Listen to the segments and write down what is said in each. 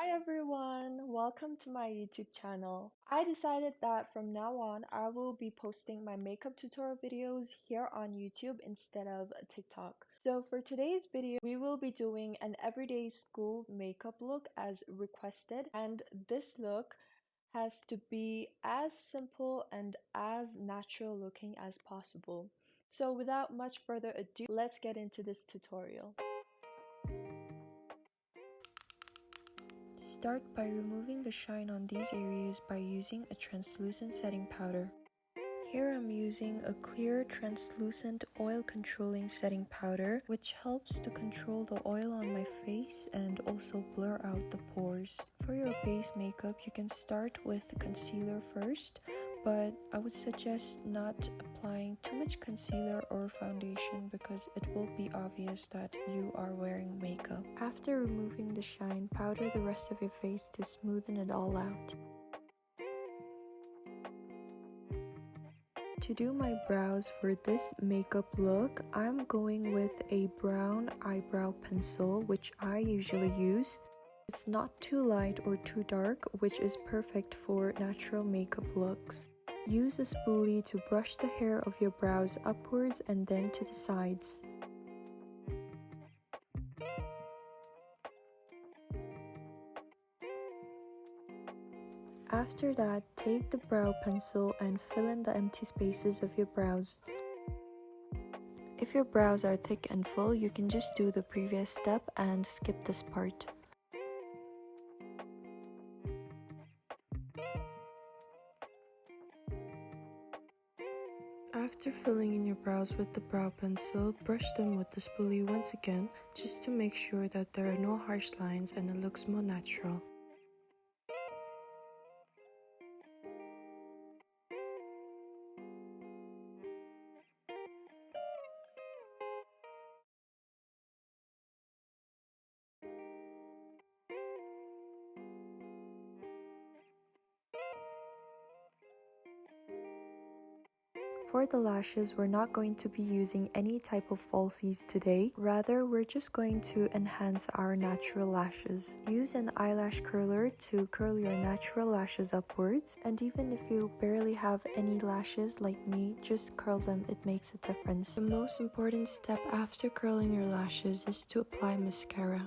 Hi everyone, welcome to my YouTube channel. I decided that from now on I will be posting my makeup tutorial videos here on YouTube instead of TikTok. So for today's video, we will be doing an everyday school makeup look as requested, and this look has to be as simple and as natural looking as possible. So without much further ado, let's get into this tutorial. Start by removing the shine on these areas by using a translucent setting powder. Here I'm using a clear translucent oil controlling setting powder, which helps to control the oil on my face and also blur out the pores. For your base makeup, you can start with concealer first, but I would suggest not applying too much concealer or foundation because it will be obvious that you are wearing makeup. After removing the shine, powder the rest of your face to smoothen it all out. To do my brows for this makeup look, I'm going with a brown eyebrow pencil, which I usually use. It's not too light or too dark, which is perfect for natural makeup looks. Use a spoolie to brush the hair of your brows upwards and then to the sides. After that, take the brow pencil and fill in the empty spaces of your brows. If your brows are thick and full, you can just do the previous step and skip this part. After filling in your brows with the brow pencil, brush them with the spoolie once again, just to make sure that there are no harsh lines and it looks more natural. For the lashes, we're not going to be using any type of falsies today. Rather, we're just going to enhance our natural lashes. Use an eyelash curler to curl your natural lashes upwards. And even if you barely have any lashes like me, just curl them, it makes a difference. The most important step after curling your lashes is to apply mascara.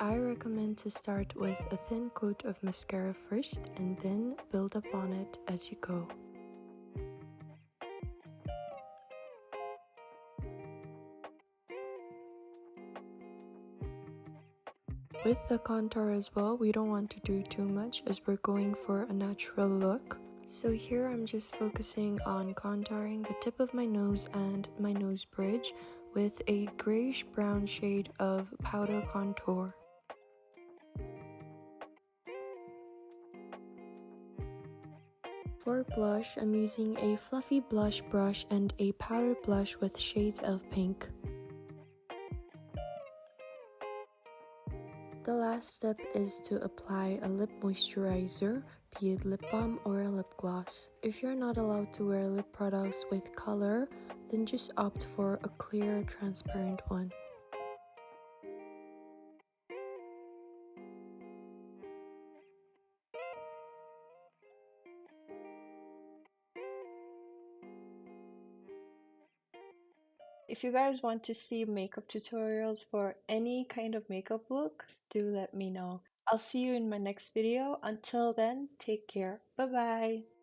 I recommend to start with a thin coat of mascara first and then build up on it as you go. With the contour as well, we don't want to do too much as we're going for a natural look. So here I'm just focusing on contouring the tip of my nose and my nose bridge with a grayish brown shade of powder contour. For blush, I'm using a fluffy blush brush and a powder blush with shades of pink. The last step is to apply a lip moisturizer, be it lip balm or a lip gloss. If you're not allowed to wear lip products with color, then just opt for a clear, transparent one. If you guys want to see makeup tutorials for any kind of makeup look, do let me know. I'll see you in my next video. Until then, take care. Bye bye.